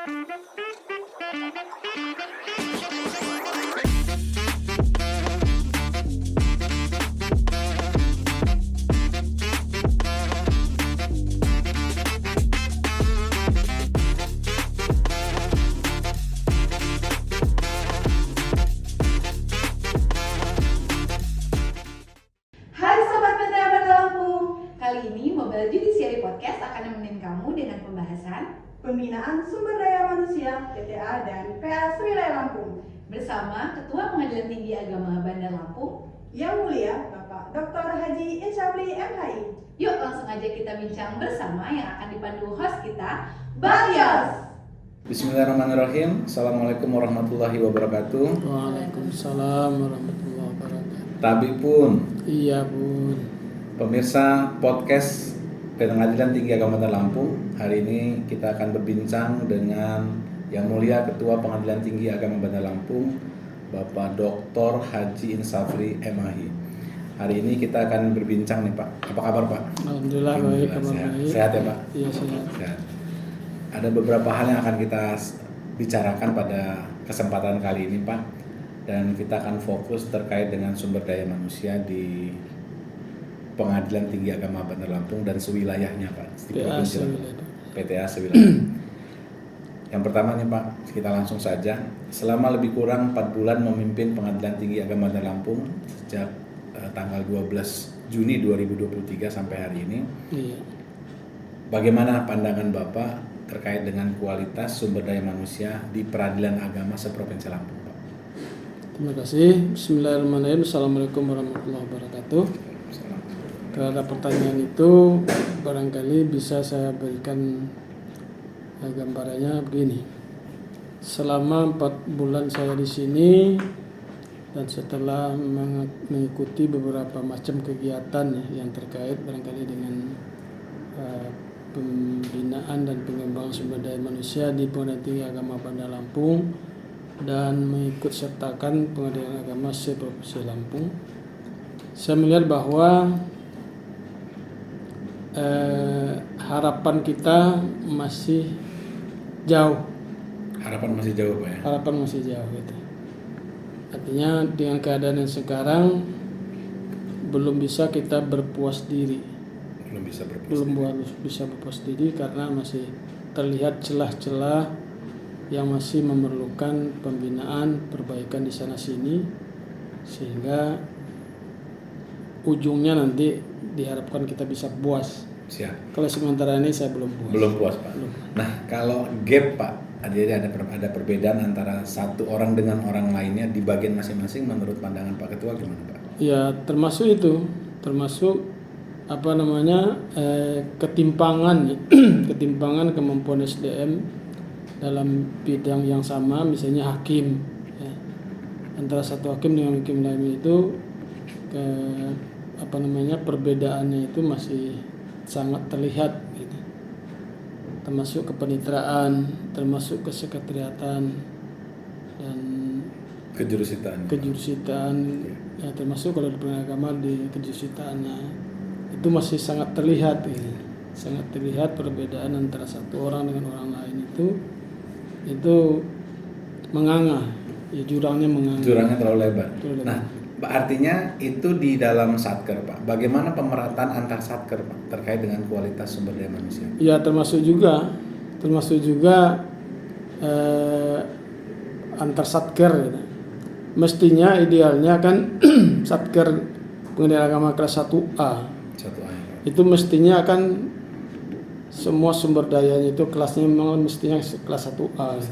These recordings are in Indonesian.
Hai Sobat PTA Bandar Lampung, kali ini Mobile Judiciary Podcast akan nemenin kamu dengan pembahasan Pembinaan Sumber Daya Manusia PTA dan PA Sewilayah Lampung bersama Ketua Pengadilan Tinggi Agama Bandar Lampung, Yang Mulia Bapak Dr. Haji Insafri MHI. Yuk langsung aja kita bincang bersama yang akan dipandu host kita, Bagyos. Bismillahirrahmanirrahim. Assalamualaikum warahmatullahi wabarakatuh. Waalaikumsalam warahmatullahi wabarakatuh. Tabi pun, Iya bun. pemirsa podcast Pengadilan Tinggi Agama Bandar Lampung. Hari ini kita akan berbincang dengan Yang Mulia Ketua Pengadilan Tinggi Agama Bandar Lampung, Bapak Dr. Haji Insafri MHI. Hari ini kita akan berbincang nih Pak. Apa kabar Pak? Alhamdulillah baik, kabar sehat. baik. Sehat ya Pak? Iya sehat. Sehat. Ada beberapa hal yang akan kita bicarakan pada kesempatan kali ini Pak. Dan kita akan fokus terkait dengan sumber daya manusia di Pengadilan Tinggi Agama Bandar Lampung dan sewilayahnya Pak. Di PA Provinsi Lampung. Sewilayah. PTA sewilayah. Yang pertama nih Pak, kita langsung saja. Selama lebih kurang 4 bulan memimpin Pengadilan Tinggi Agama Bandar Lampung sejak tanggal 12 Juni 2023 sampai hari ini. Iya. Bagaimana pandangan Bapak terkait dengan kualitas sumber daya manusia di peradilan agama seprovinsi Lampung, Pak? Terima kasih. Bismillahirrahmanirrahim. Assalamualaikum warahmatullahi wabarakatuh. Terhadap pertanyaan itu barangkali bisa saya berikan gambarannya begini. Selama 4 bulan saya di sini dan setelah mengikuti beberapa macam kegiatan yang terkait barangkali dengan pembinaan dan pengembangan sumber daya manusia di Pengadilan Tinggi Agama Bandar Lampung dan mengikut sertakan Pengadilan Agama se-Provinsi Lampung, saya melihat bahwa harapan kita masih jauh. Harapan masih jauh Pak ya? Harapan masih jauh gitu. Artinya dengan keadaan yang sekarang belum bisa kita berpuas diri. Belum bisa berpuas Belum diri. bisa berpuas diri karena masih terlihat celah-celah yang masih memerlukan pembinaan, perbaikan di sana sini, sehingga ujungnya nanti diharapkan kita bisa puas. Siap. Kalau sementara ini saya belum puas. Belum puas Pak. Belum. Nah, kalau gap Pak, ada perbedaan antara satu orang dengan orang lainnya di bagian masing-masing menurut pandangan Pak Ketua gimana Pak? Ya termasuk itu, termasuk ketimpangan ketimpangan kemampuan SDM dalam bidang yang sama, misalnya hakim ya. Antara satu hakim dengan hakim lain itu perbedaannya itu masih sangat terlihat gitu. Termasuk kepaniteraan, termasuk kesekretariatan dan kejurusitaan ya, termasuk kalau di agama di kejurusitaan itu masih sangat terlihat gitu. Sangat terlihat perbedaan antara satu orang dengan orang lain itu menganga ya, jurangnya terlalu lebar. Terlalu lebar. Nah, artinya itu di dalam satker Pak. Bagaimana pemerataan antar satker Pak terkait dengan kualitas sumber daya manusia? Ya termasuk juga antar satker gitu. Mestinya idealnya kan satker Pengadilan Agama kelas 1A Satu ayat. itu mestinya kan semua sumber dayanya itu kelasnya memang mestinya kelas 1A.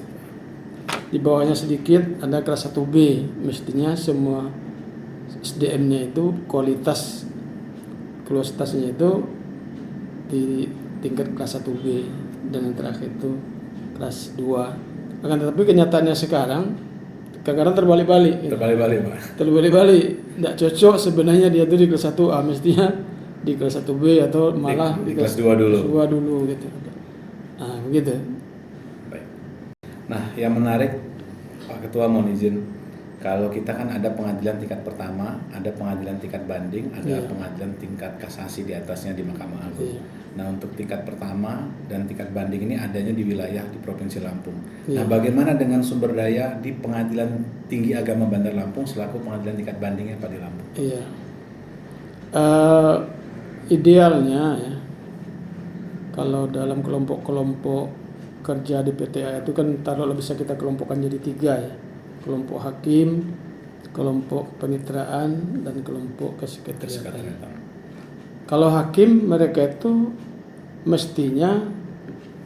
Di bawahnya sedikit ada kelas 1B, mestinya semua SDM-nya itu kualitasnya itu di tingkat kelas 1B dan yang terakhir itu kelas 2. Akan tetapi kenyataannya sekarang kadang-kadang terbalik-balik gitu. Terbalik-balik, tidak cocok sebenarnya dia tuh di kelas 1A, mestinya di kelas 1B atau malah di kelas 2 dulu gitu. Nah, begitu. Baik. Nah, yang menarik Pak Ketua mohon izin Kalau kita kan ada pengadilan tingkat pertama, ada pengadilan tingkat banding, ada Iya. pengadilan tingkat kasasi di atasnya di Mahkamah Agung. Iya. Nah, untuk tingkat pertama dan tingkat banding ini adanya di wilayah di Provinsi Lampung. Nah, Iya. bagaimana dengan sumber daya di Pengadilan Tinggi Agama Bandar Lampung selaku pengadilan tingkat bandingnya Pak di Lampung? Iya. Idealnya ya, kalau dalam kelompok-kelompok kerja di PTA itu kan taruhlah bisa kita kelompokkan jadi 3 ya. Kelompok hakim, kelompok kemitraan, dan kelompok kesekretariatan. Kalau hakim mereka itu mestinya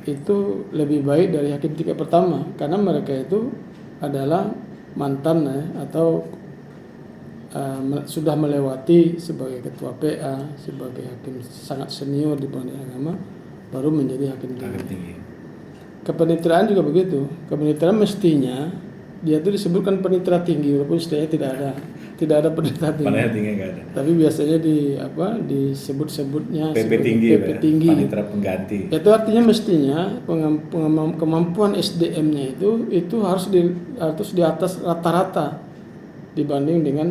itu lebih baik dari hakim tingkat pertama karena mereka itu adalah mantan ya, atau sudah melewati sebagai ketua PA, sebagai hakim sangat senior di pengadilan agama, baru menjadi hakim tinggi. Kepaniteraan juga begitu. Kepaniteraan mestinya dia itu disebutkan panitera tinggi walaupun istilahnya tidak ada panitera tinggi. Panitera tinggi nggak ada. Tapi biasanya disebutnya PP tinggi, PP tinggi. Panitera pengganti. Itu artinya mestinya kemampuan SDM-nya itu harus di atas rata-rata dibanding dengan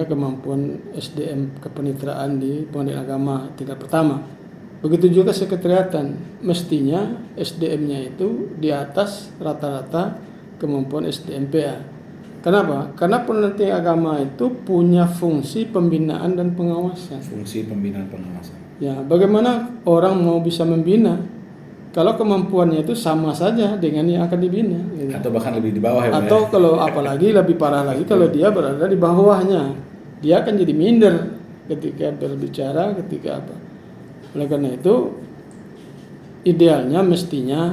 kemampuan SDM kepaniteraan di pengadilan agama tingkat pertama. Begitu juga sekretariatan, mestinya SDM-nya itu di atas rata-rata kemampuan SDM PA. Kenapa? Karena peneliti agama itu punya fungsi pembinaan dan pengawasan. Fungsi pembinaan pengawasan. Ya, bagaimana orang mau bisa membina kalau kemampuannya itu sama saja dengan yang akan dibina? Gitu. Atau bahkan lebih di bawah ya. Atau kalau apalagi lebih parah lagi kalau dia berada di bawahnya, dia akan jadi minder ketika berbicara, ketika apa. Oleh karena itu idealnya mestinya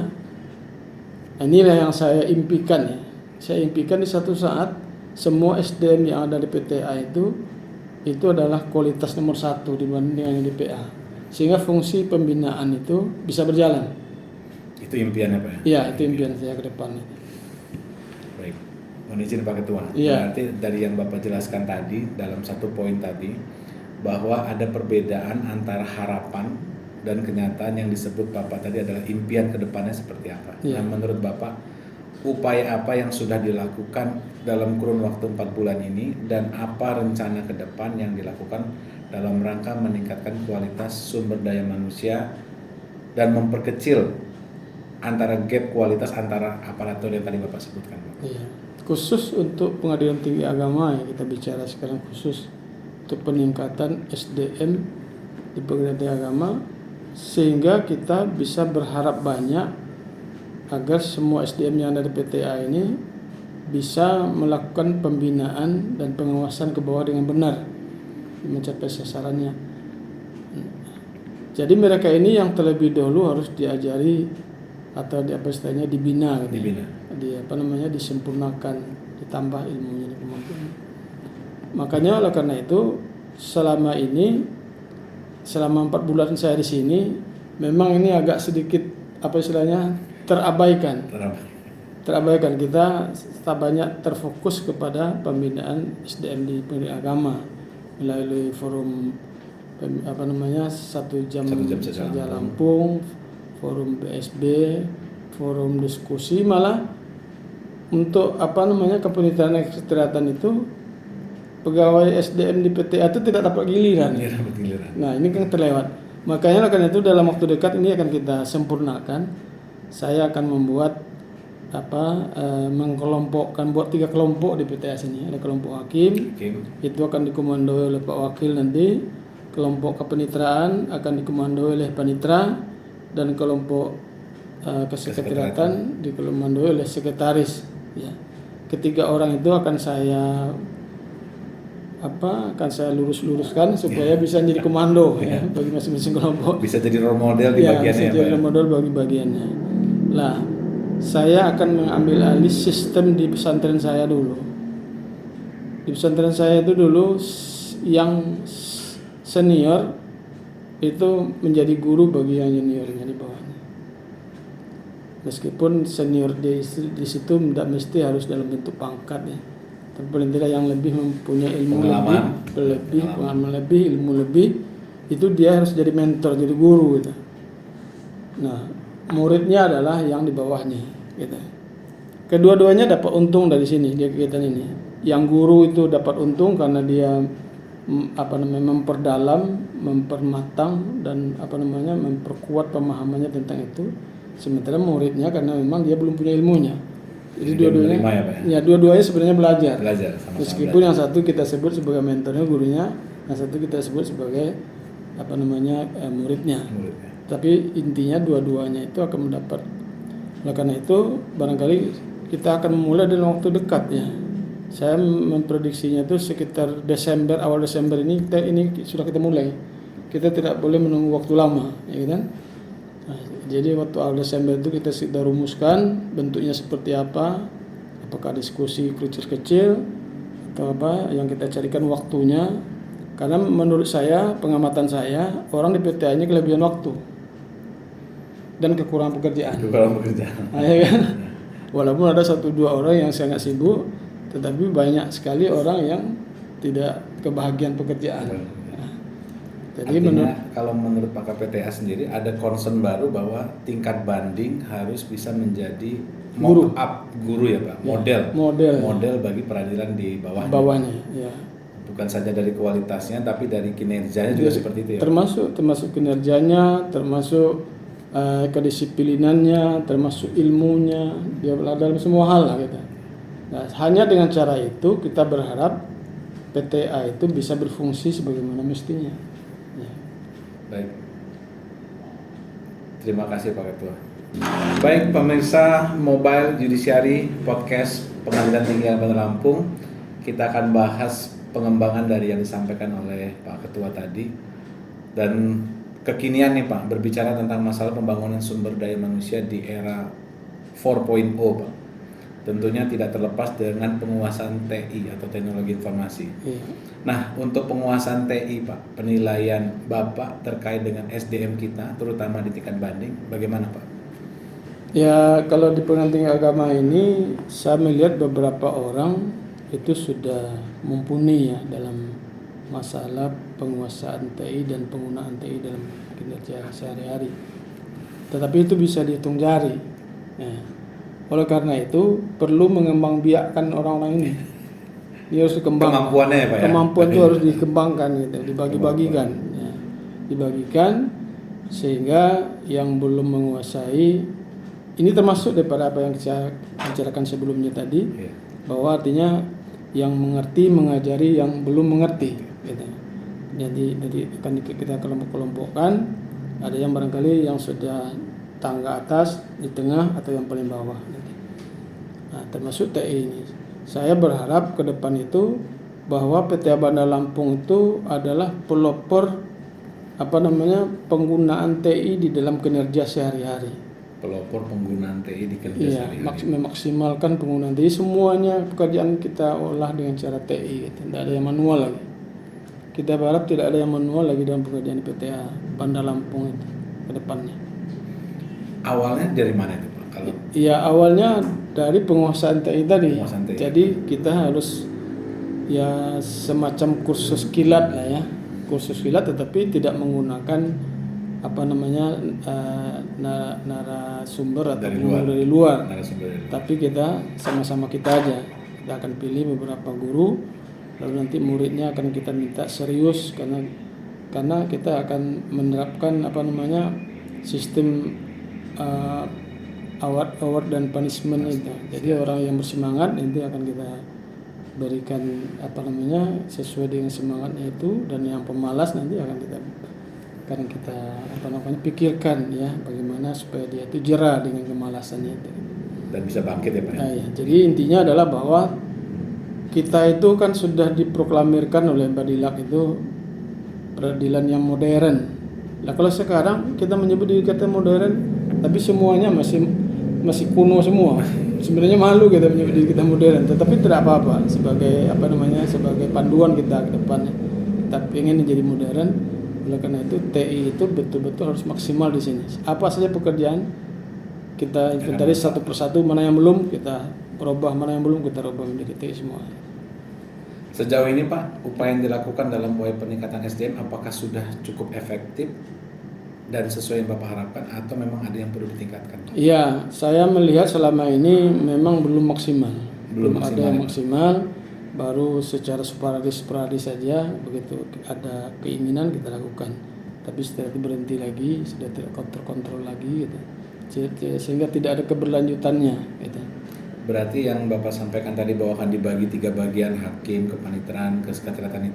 inilah yang saya impikan ya. Saya impikan di satu saat semua SDM yang ada di PTA itu adalah kualitas nomor 1 dibanding dengan yang di PA. Sehingga fungsi pembinaan itu bisa berjalan. Itu impiannya Pak ya? Iya, itu impian saya ke depan. Baik. Mohon izin Pak Ketua. Iya. Berarti dari yang Bapak jelaskan tadi dalam satu poin tadi bahwa ada perbedaan antara harapan dan kenyataan yang disebut Bapak tadi adalah impian ke depannya seperti apa. Iya. Nah, menurut Bapak upaya apa yang sudah dilakukan dalam kurun waktu 4 bulan ini dan apa rencana ke depan yang dilakukan dalam rangka meningkatkan kualitas sumber daya manusia dan memperkecil antara gap kualitas antara aparatur yang tadi Bapak sebutkan, Pak? Iya. Khusus untuk pengadilan tinggi agama yang kita bicara sekarang, khusus untuk peningkatan SDM di pengadilan tinggi agama, sehingga kita bisa berharap banyak agar semua SDM yang ada di PTA ini bisa melakukan pembinaan dan pengawasan ke bawah dengan benar mencapai sasarannya. Jadi mereka ini yang terlebih dahulu harus diajari atau dibina gitu. Disempurnakan, ditambah ilmunya dan kemampuannya. Makanya oleh karena itu selama 4 bulan saya di sini memang ini agak sedikit terabaikan. Kita tak banyak terfokus kepada pembinaan SDM di pendidikan agama melalui forum 1 jam saja Lampung, forum BSB, forum diskusi, malah untuk kepanitiaan kesehatan itu pegawai SDM di PTA itu tidak dapat giliran. Nah, ini kan terlewat. Makanya karena itu dalam waktu dekat ini akan kita sempurnakan. Saya akan membuat mengkelompokkan, buat 3 kelompok di PTA sini. Ada kelompok hakim. Itu akan dikomandoi oleh Pak Wakil nanti. Kelompok kepaniteraan akan dikomandoi oleh panitera, dan kelompok kesekretariatan dikomandoi oleh sekretaris. Ya. Ketiga orang itu akan saya lurus-luruskan supaya bisa jadi komando ya bagi masing-masing kelompok. Bisa jadi role model di bagiannya. Bisa jadi role model bagi bagiannya. Lah, saya akan mengambil alih sistem di pesantren saya dulu. Di pesantren saya itu dulu yang senior itu menjadi guru bagi yang juniornya di bawahnya. Meskipun senior di situ tidak mesti harus dalam bentuk pangkat ya. Tapi paling tidak yang lebih mempunyai pengalaman lebih, ilmu lebih, itu dia harus jadi mentor, jadi guru gitu. Nah, muridnya adalah yang di bawahnya gitu. kedua-duanya dapat untung dari sini, dia kegiatan ini. Yang guru itu dapat untung karena dia memperdalam, mempermatang dan memperkuat pemahamannya tentang itu. Sementara muridnya karena memang dia belum punya ilmunya. Jadi dua-duanya dua-duanya sebenarnya belajar sama-sama. Meskipun yang satu kita sebut sebagai mentornya, gurunya, yang satu kita sebut sebagai muridnya. Tapi intinya dua-duanya itu akan mendapat. Oleh karena itu barangkali kita akan memulai dalam waktu dekat ya. Saya memprediksinya itu sekitar awal Desember ini sudah kita mulai. Kita tidak boleh menunggu waktu lama, ya kan? Nah, jadi waktu awal Desember itu kita sudah rumuskan bentuknya seperti apa, apakah diskusi kecil-kecil atau apa yang kita carikan waktunya. Karena menurut saya, pengamatan saya, orang di PTA ini kelebihan waktu dan kekurangan pekerjaan. Nah, ya kan? Walaupun ada 1-2 orang yang sangat sibuk, tetapi banyak sekali orang yang tidak kebahagiaan pekerjaan. Nah, jadi kalau menurut Pak KPTA sendiri ada concern baru bahwa tingkat banding harus bisa menjadi guru ya Pak, model bagi peradilan di bawahnya. Ya. Bukan saja dari kualitasnya tapi dari kinerjanya juga seperti itu ya. Termasuk kinerjanya, termasuk kedisiplinannya, termasuk ilmunya, dia dalam semua hal lah gitu. Nah, hanya dengan cara itu kita berharap PTA itu bisa berfungsi sebagaimana mestinya. Ya. Baik. Terima kasih Pak Ketua. Baik pemirsa Mobile Judiciary Podcast Pengadilan Tinggi Agama Lampung, kita akan bahas pengembangan dari yang disampaikan oleh Pak Ketua tadi dan kekinian nih Pak, berbicara tentang masalah pembangunan sumber daya manusia di era 4.0 Pak. Tentunya tidak terlepas dengan penguasaan TI atau teknologi informasi. Nah, untuk penguasaan TI Pak, penilaian Bapak terkait dengan SDM kita, terutama di tingkat banding, bagaimana Pak? Ya, kalau di pengadilan tinggi agama ini, saya melihat beberapa orang itu sudah mumpuni ya dalam masalah penguasaan TI dan penggunaan TI dalam kinerja sehari-hari. Tetapi itu bisa dihitung jari. Ya. Oleh karena itu perlu mengembangbiakkan orang-orang ini. Dia harus dikembangkan. Kemampuannya ya Pak ya? Kemampuan itu harus dikembangkan gitu, dibagi-bagikan. Ya. Dibagikan sehingga yang belum menguasai, ini termasuk daripada apa yang saya bicarakan sebelumnya tadi, bahwa artinya yang mengerti mengajari yang belum mengerti gitu. Jadi kita kelompok-kelompokkan, ada yang barangkali yang sudah tangga atas, di tengah atau yang paling bawah. Nah, termasuk TI ini. Saya berharap ke depan itu bahwa PTA Bandar Lampung itu adalah pelopor penggunaan TI di dalam kinerja sehari-hari. Pelopor penggunaan TI di kinerja sehari-hari. Memaksimalkan penggunaan TI, semuanya pekerjaan kita olah dengan cara TI gitu. Tidak ada yang manual lagi. Kita berharap tidak ada yang manual lagi dalam pekerjaan PTA Bandar Lampung itu ke depannya. Awalnya dari mana itu Pak? Ya awalnya dari penguasaan TI tadi. Jadi kita harus ya semacam kursus kilat lah ya, kursus kilat tetapi tidak menggunakan narasumber atau dari luar. Tapi kita sama-sama kita aja. Kita akan pilih beberapa guru, lalu nanti muridnya akan kita minta serius karena kita akan menerapkan sistem award dan punishment itu. Jadi orang yang bersemangat nanti akan kita berikan sesuai dengan semangatnya itu, dan yang pemalas nanti akan kita pikirkan ya bagaimana supaya dia itu jera dengan kemalasannya itu dan bisa bangkit ya Pak. Ya. Jadi intinya adalah bahwa kita itu kan sudah diproklamirkan oleh Badilak itu peradilan yang modern. Nah kalau sekarang kita menyebut diri kita modern, tapi semuanya masih kuno semua. Sebenarnya malu kita menyebut diri kita modern, tetapi tidak apa-apa sebagai sebagai panduan kita ke depannya. Kita ingin menjadi modern. Oleh karena itu TI itu betul-betul harus maksimal di sini. Apa saja pekerjaan kita inventaris satu persatu, mana yang belum kita rubah, mana yang belum kita rubah menjadi TI semua. Sejauh ini Pak, upaya yang dilakukan dalam upaya peningkatan SDM apakah sudah cukup efektif dan sesuai yang Bapak harapkan atau memang ada yang perlu ditingkatkan? ditingkatkan? Iya, saya melihat selama ini memang belum maksimal. Belum Ada maksimal, yang ya? maksimal, baru secara sporadis saja. Begitu ada keinginan kita lakukan. Tapi setelah itu berhenti lagi, sudah tidak terkontrol lagi gitu. Sehingga tidak ada keberlanjutannya gitu. Berarti yang Bapak sampaikan tadi bahwa akan dibagi 3 bagian, hakim, kepaniteraan, kesekretariatan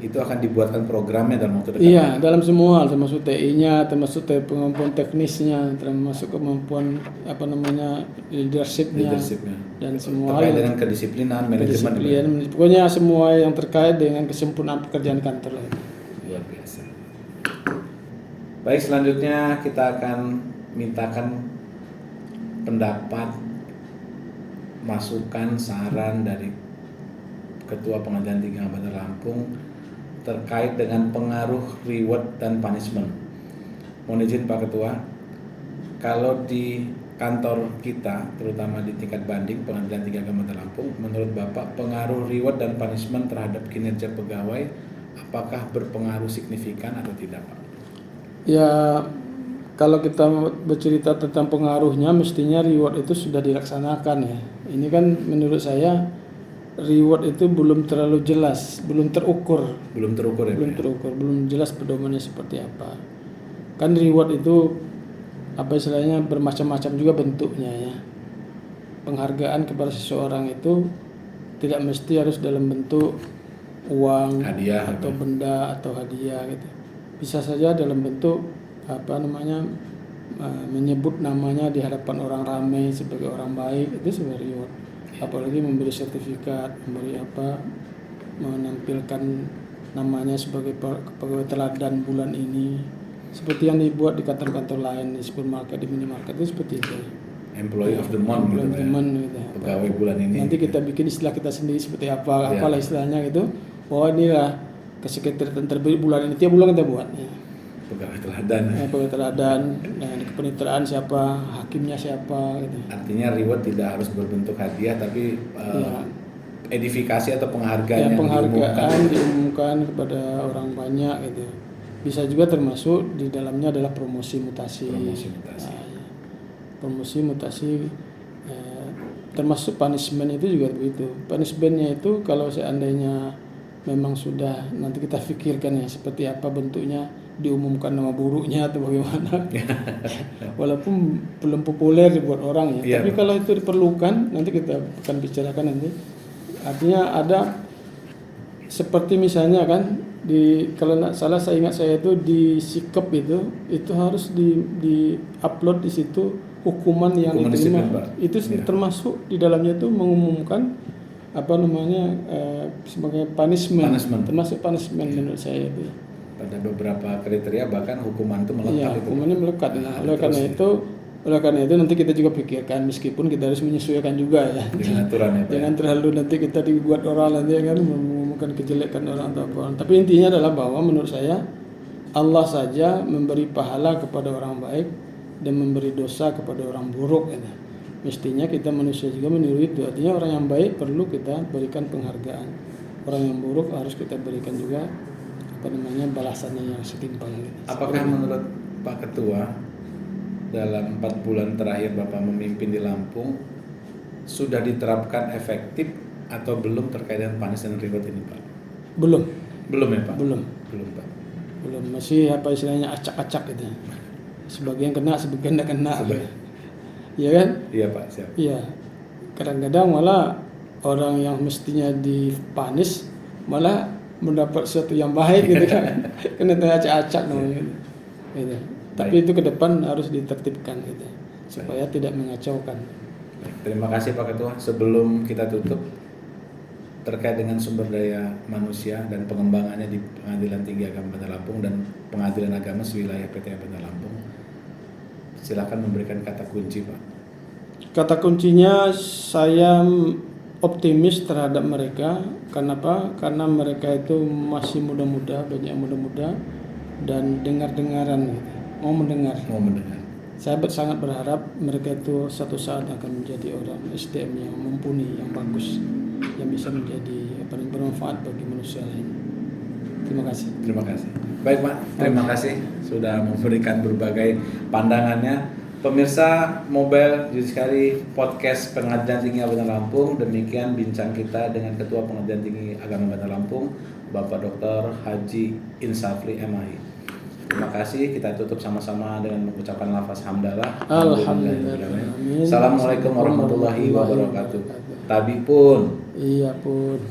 itu akan dibuatkan programnya dalam waktu dekat? Iya, dalam semua, termasuk TI-nya, termasuk kemampuan teknisnya, termasuk kemampuan leadershipnya, dan semua terkait dengan kedisiplinan, manajemen. Pokoknya semua yang terkait dengan kesempurnaan pekerjaan kantor lah. Luar biasa. Baik, selanjutnya kita akan mintakan pendapat, masukan, saran dari Ketua Pengadilan Tinggi Agama Bandar Lampung terkait dengan pengaruh reward dan punishment. Mohon izin Pak Ketua, kalau di kantor kita, terutama di tingkat banding Pengadilan Tinggi Agama Bandar Lampung, menurut Bapak pengaruh reward dan punishment terhadap kinerja pegawai apakah berpengaruh signifikan atau tidak, Pak? Ya, kalau kita bercerita tentang pengaruhnya, mestinya reward itu sudah dilaksanakan ya. Ini kan menurut saya reward itu belum terlalu jelas, belum terukur. Belum terukur ya, Belum Pak? terukur, belum jelas pedomannya seperti apa. Kan reward itu istilahnya bermacam-macam juga bentuknya ya. Penghargaan kepada seseorang itu tidak mesti harus dalam bentuk uang, hadiah atau benda atau hadiah gitu. Bisa saja dalam bentuk menyebut namanya di hadapan orang ramai sebagai orang baik, itu sebagai reward. Apalagi memberi sertifikat, menampilkan namanya sebagai pegawai teladan bulan ini, seperti yang dibuat di kantor-kantor lain, di supermarket, di minimarket, itu seperti itu. Employee of the month, gitu. Pegawai bulan ini. Nanti kita bikin istilah kita sendiri seperti apalah istilahnya gitu. Bahwa inilah kesekretariatan terbaik bulan ini, tiap bulan kita buat ya. Pegawai teladan. Pegawai teladan, dan kepaniteraan siapa, hakimnya siapa gitu. Artinya reward tidak harus berbentuk hadiah, tapi edifikasi atau penghargaan yang penghargaan diumumkan kepada orang banyak gitu. Bisa juga termasuk di dalamnya adalah promosi mutasi. Promosi mutasi termasuk punishment itu juga begitu. Punishmentnya itu kalau seandainya memang sudah, nanti kita pikirkan ya seperti apa bentuknya, diumumkan nama buruknya atau bagaimana. Walaupun belum populer dibuat orang ya. Tapi kalau itu diperlukan, nanti kita akan bicarakan nanti. Artinya ada seperti misalnya kan kalau tidak salah saya ingat saya itu di Sikep itu harus di upload di situ hukuman yang diterima. Itu termasuk di dalamnya itu mengumumkan sebagai punishment. Termasuk punishment menurut saya itu. Pada beberapa kriteria bahkan hukuman itu melekat. Iya, hukumannya melekat. Nah, oleh karena itu nanti kita juga pikirkan, meskipun kita harus menyesuaikan juga ya. Dengan aturan ya, Pak. Jangan terlalu nanti kita dibuat orang nanti kan mengumumkan kejelekan orang atau apa. Tapi intinya adalah bahwa menurut saya Allah saja memberi pahala kepada orang baik dan memberi dosa kepada orang buruk ya. Mestinya kita manusia juga meniru itu. Artinya orang yang baik perlu kita berikan penghargaan. Orang yang buruk harus kita berikan juga balasannya yang setimpal gitu. Apakah menurut Pak Ketua dalam 4 bulan terakhir Bapak memimpin di Lampung sudah diterapkan efektif atau belum terkait dengan punishment and reward ini, Pak? Belum ya, Pak? Belum, Pak. Belum, masih istilahnya acak-acak gitu. Sebagian kena, sebagian tidak kena. Iya kan? Iya, Pak, siap. Iya. Kadang-kadang malah orang yang mestinya dipanis malah mendapat sesuatu yang baik gitu kan. Kena acak-acak namanya gitu. Tapi itu ke depan harus ditertibkan gitu, supaya tidak mengacaukan. Terima kasih Pak Ketua. Sebelum kita tutup, terkait dengan sumber daya manusia dan pengembangannya di Pengadilan Tinggi Agama Bandar Lampung dan Pengadilan Agama sewilayah PTH Bandar Lampung, silakan memberikan kata kunci, Pak. Kata kuncinya saya optimis terhadap mereka. Kenapa? Karena mereka itu masih muda-muda, banyak muda-muda dan dengar-dengaran gitu. Mau mendengar. Saya sangat berharap mereka itu satu saat akan menjadi orang SDM yang mumpuni, yang bagus, yang bisa menjadi bermanfaat bagi manusia lain. Terima kasih. Terima kasih. Baik Pak, terima kasih sudah memberikan berbagai pandangannya Pemirsa Mobile Judiciary Podcast Pengadilan Tinggi Bandar Lampung, demikian bincang kita dengan Ketua Pengadilan Tinggi Agama Bandar Lampung, Bapak Dr. Haji Insafli MAI. Terima kasih, kita tutup sama-sama dengan mengucapkan lafaz hamdalah. Alhamdulillah. Assalamualaikum warahmatullahi wabarakatuh. Tabi pun. Iya pun.